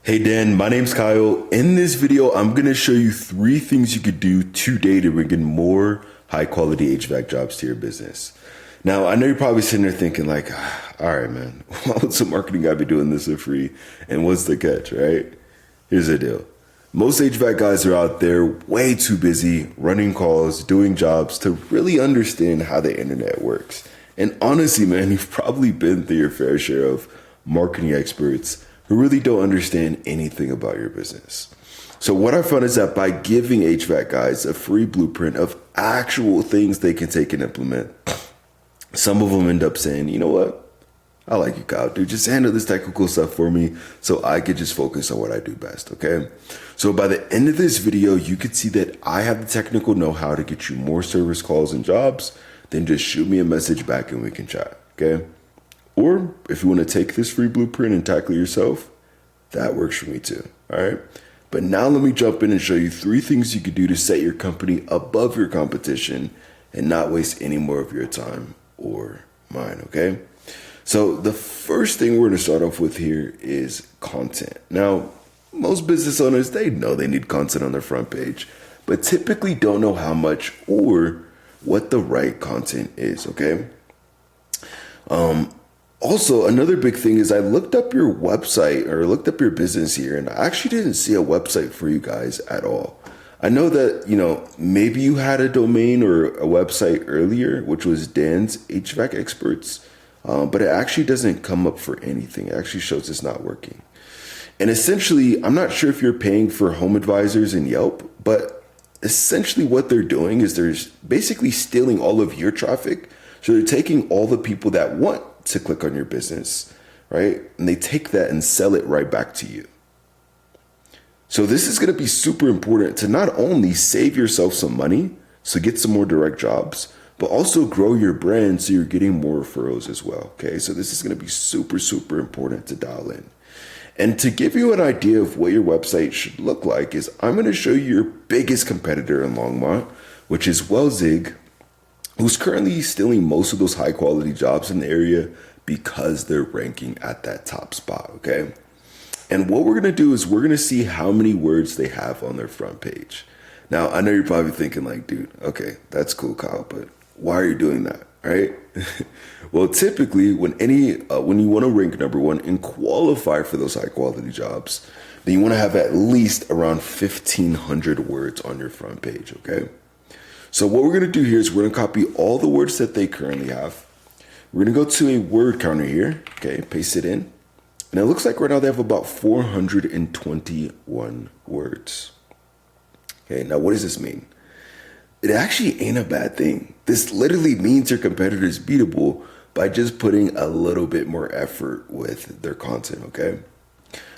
Hey Dan, my name's Kyle. In this video, I'm going to show you three things you could do today to bring in more high quality HVAC jobs to your business. Now, I know you're probably sitting there thinking like, all right, man, why would some marketing guy be doing this for free? And what's the catch, right? Here's the deal. Most HVAC guys are out there way too busy running calls, doing jobs to really understand how the internet works. And honestly, man, you've probably been through your fair share of marketing experts who really don't understand anything about your business. So what I found is that by giving HVAC guys a free blueprint of actual things they can take and implement, some of them end up saying, you know what? I like you, Kyle, dude. Just handle this technical stuff for me so I could just focus on what I do best, okay? So by the end of this video, you could see that I have the technical know-how to get you more service calls and jobs. Then just shoot me a message back and we can chat, okay? Or if you want to take this free blueprint and tackle it yourself, that works for me too, all right? But now let me jump in and show you three things you could do to set your company above your competition and not waste any more of your time or mine, okay? So the first thing we're going to start off with here is content. Now, most business owners, they know they need content on their front page, but typically don't know how much or what the right content is, okay? Also, another big thing is I looked up your website or looked up your business here, and I actually didn't see a website for you guys at all. I know that, maybe you had a domain or a website earlier, which was Dan's HVAC Experts, but it actually doesn't come up for anything. It actually shows it's not working. And essentially, I'm not sure if you're paying for home advisors and Yelp, but essentially what they're doing is they're basically stealing all of your traffic. So they're taking all the people that want to click on your business, right? And they take that and sell it right back to you. So this is going to be super important to not only save yourself some money, so get some more direct jobs, but also grow your brand so you're getting more referrals as well, okay? So this is going to be super, super important to dial in. And to give you an idea of what your website should look like is I'm going to show you your biggest competitor in Longmont, which is Wellzig, who's currently stealing most of those high quality jobs in the area because they're ranking at that top spot, okay? And what we're gonna do is we're gonna see how many words they have on their front page. Now, I know you're probably thinking like, dude, okay, that's cool, Kyle, but why are you doing that, right? Well, typically when you wanna rank number one and qualify for those high quality jobs, then you wanna have at least around 1,500 words on your front page, okay? So what we're going to do here is we're going to copy all the words that they currently have. We're going to go to a word counter here, okay, paste it in. And it looks like right now they have about 421 words. Okay, now what does this mean? It actually ain't a bad thing. This literally means your competitor is beatable by just putting a little bit more effort with their content, okay?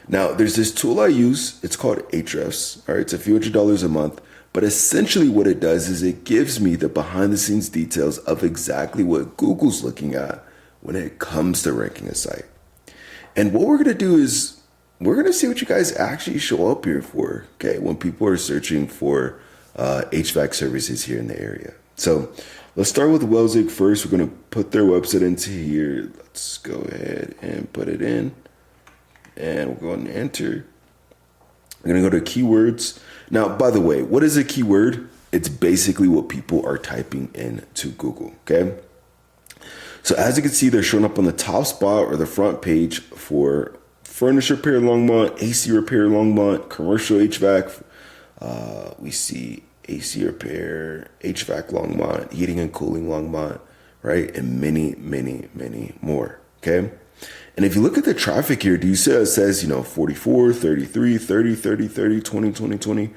Now, there's this tool I use. It's called Ahrefs. All right, it's a few $100s a month. But essentially what it does is it gives me the behind the scenes details of exactly what Google's looking at when it comes to ranking a site. And what we're going to do is we're going to see what you guys actually show up here for, okay, when people are searching for HVAC services here in the area. So let's start with Wellzig first. We're going to put their website into here. Let's go ahead and put it in. And we'll go and enter. We're going to go to keywords. Now, by the way, what is a keyword? It's basically what people are typing into Google, okay? So as you can see, they're showing up on the top spot or the front page for furnace repair Longmont, AC repair Longmont, commercial HVAC. We see AC repair, HVAC Longmont, heating and cooling Longmont, right? And many, many, many more, okay? And if you look at the traffic here, do you see it says, 44, 33, 30, 30, 30, 20, 20, 20.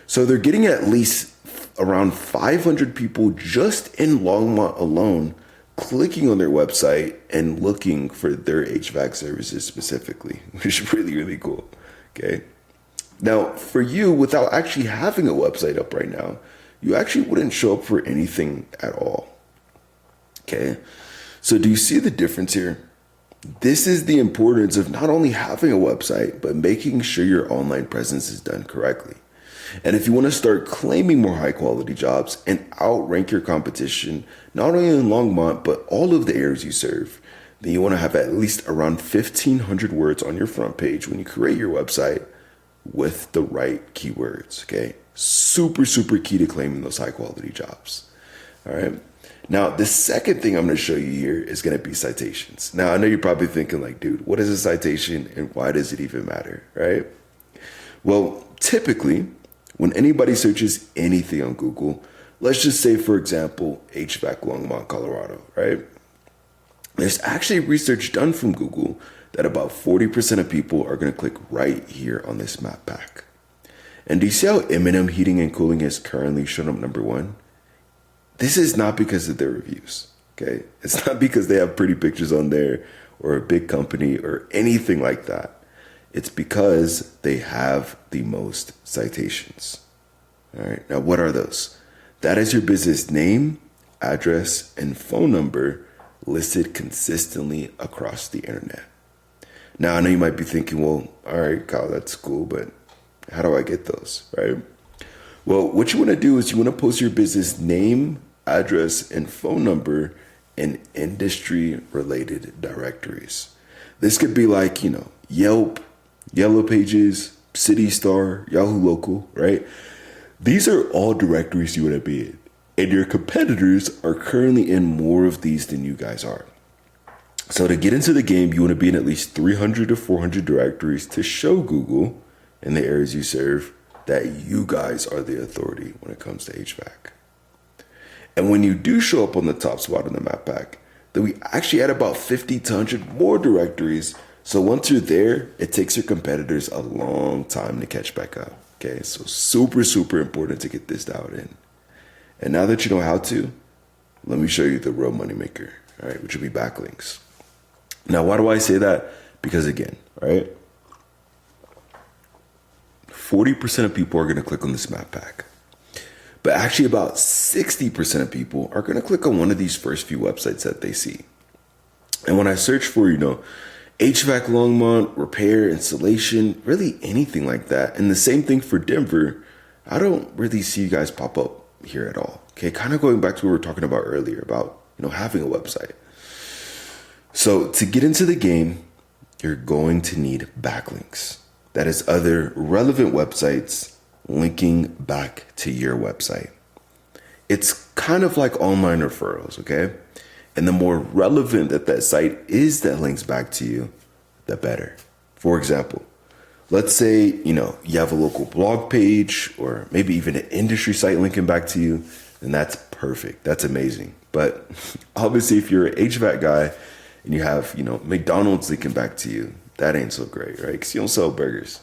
So they're getting at least around 500 people just in Longmont alone clicking on their website and looking for their HVAC services specifically, which is really, really cool. Okay. Now, for you, without actually having a website up right now, you actually wouldn't show up for anything at all. Okay. So do you see the difference here? This is the importance of not only having a website, but making sure your online presence is done correctly. And if you want to start claiming more high quality jobs and outrank your competition, not only in Longmont, but all of the areas you serve, Then you want to have at least around 1,500 words on your front page when you create your website with the right keywords, okay? Super, super key to claiming those high quality jobs, all right? Now, the second thing I'm going to show you here is going to be citations. Now, I know you're probably thinking like, dude, what is a citation and why does it even matter, right? Well, typically, when anybody searches anything on Google, let's just say, for example, HVAC Longmont, Colorado, right? There's actually research done from Google that about 40% of people are going to click right here on this map pack. And do you see how M&M Heating and Cooling is currently shown up number one? This is not because of their reviews, okay? It's not because they have pretty pictures on there or a big company or anything like that. It's because they have the most citations. All right, now what are those? That is your business name, address, and phone number listed consistently across the internet. Now, I know you might be thinking, well, all right, Kyle, that's cool, but how do I get those, right? Well, what you want to do is you want to post your business name, address, and phone number in industry-related directories. This could be like, Yelp, Yellow Pages, City Star, Yahoo Local, right? These are all directories you want to be in. And your competitors are currently in more of these than you guys are. So to get into the game, you want to be in at least 300 to 400 directories to show Google in the areas you serve that you guys are the authority when it comes to HVAC. And when you do show up on the top spot in the map pack, then we actually add about 50 to 100 more directories. So once you're there, it takes your competitors a long time to catch back up. Okay, so super, super important to get this dialed in. And now that you know how to, let me show you the real moneymaker, all right, which will be backlinks. Now, why do I say that? Because again, right, 40% of people are going to click on this map pack. But actually about 60% of people are going to click on one of these first few websites that they see. And when I search for, HVAC Longmont, repair, installation, really anything like that, and the same thing for Denver, I don't really see you guys pop up here at all. Okay, kind of going back to what we were talking about earlier about, having a website. So to get into the game, you're going to need backlinks. That is other relevant websites linking back to your website. It's kind of like online referrals, okay? And the more relevant that site is that links back to you, the better. For example, let's say, you have a local blog page or maybe even an industry site linking back to you, then that's perfect. That's amazing. But obviously, if you're an HVAC guy and you have, McDonald's linking back to you, that ain't so great, right? Because you don't sell burgers.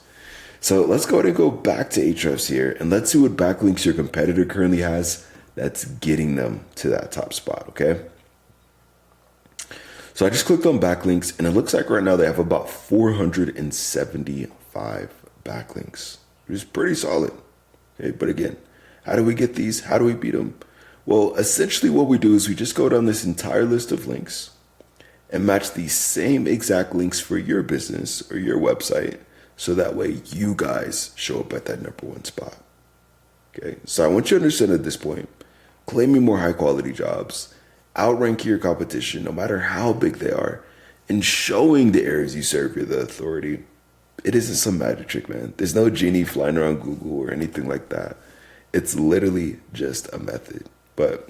So let's go ahead and go back to Ahrefs here and let's see what backlinks your competitor currently has that's getting them to that top spot, okay? So I just clicked on backlinks and it looks like right now they have about 475 backlinks, which is pretty solid. Okay, but again, how do we get these? How do we beat them? Well, essentially what we do is we just go down this entire list of links and match the same exact links for your business or your website. So that way you guys show up at that number one spot. Okay, so I want you to understand at this point, claiming more high quality jobs, outranking your competition, no matter how big they are, and showing the areas you serve you're the authority. It isn't some magic trick, man. There's no genie flying around Google or anything like that. It's literally just a method. But,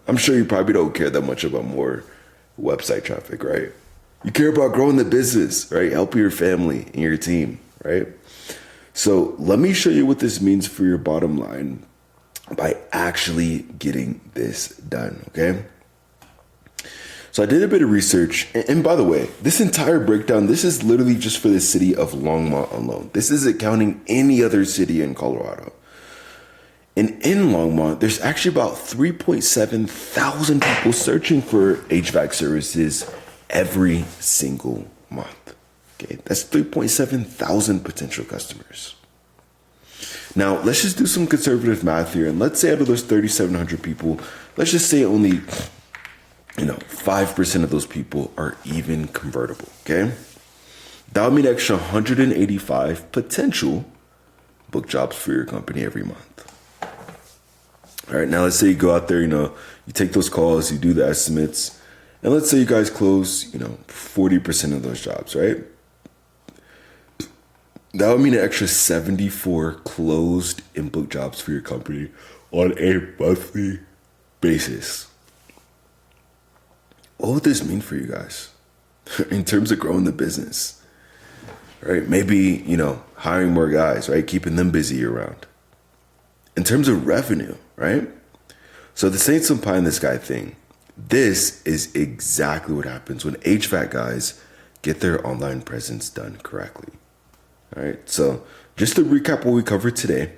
I'm sure you probably don't care that much about more website traffic, right? You care about growing the business, right? Helping your family and your team, right? So let me show you what this means for your bottom line by actually getting this done, okay? So I did a bit of research, and by the way, this entire breakdown, this is literally just for the city of Longmont alone. This isn't counting any other city in Colorado. And in Longmont, there's actually about 3.7 thousand people searching for HVAC services every single month. Okay, that's 3.7 thousand potential customers. Now, let's just do some conservative math here. And let's say out of those 3,700 people, let's just say only 5% of those people are even convertible, okay? That would mean extra 185 potential book jobs for your company every month. All right, now let's say you go out there, you take those calls, you do the estimates, And let's say you guys close, 40% of those jobs, right? That would mean an extra 74 closed in-book jobs for your company on a monthly basis. What would this mean for you guys in terms of growing the business? Right? Maybe, hiring more guys, right? Keeping them busy year round. In terms of revenue, right? So this ain't some pie in the sky thing. This is exactly what happens when HVAC guys get their online presence done correctly. All right. So just to recap what we covered today,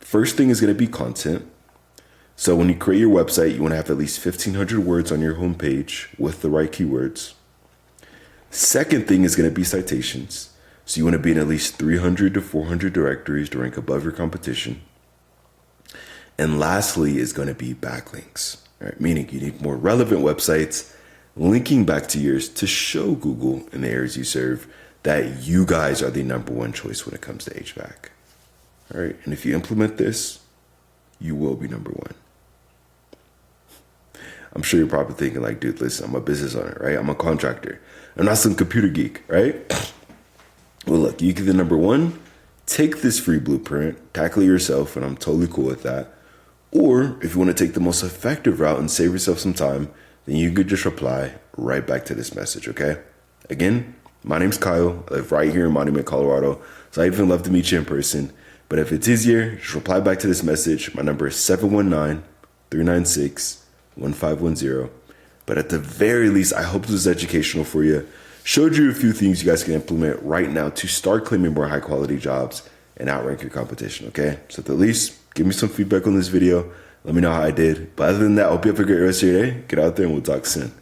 first thing is going to be content. So when you create your website, you want to have at least 1,500 words on your homepage with the right keywords. Second thing is going to be citations. So you want to be in at least 300 to 400 directories to rank above your competition. And lastly is going to be backlinks, right? Meaning you need more relevant websites linking back to yours to show Google in the areas you serve that you guys are the number one choice when it comes to HVAC. All right. And if you implement this, you will be number one. I'm sure you're probably thinking like, dude, listen, I'm a business owner, right? I'm a contractor. I'm not some computer geek, right? Well, look, you can be the number one, take this free blueprint, tackle it yourself, and I'm totally cool with that. Or if you want to take the most effective route and save yourself some time, then you could just reply right back to this message, okay? Again, my name's Kyle. I live right here in Monument, Colorado. So I'd even love to meet you in person. But if it's easier, just reply back to this message. My number is 719-396-1510. But at the very least, I hope this was educational for you. Showed you a few things you guys can implement right now to start claiming more high quality jobs and outrank your competition, okay? So at the least, give me some feedback on this video. Let me know how I did. But other than that, I hope you have a great rest of your day. Get out there and we'll talk soon.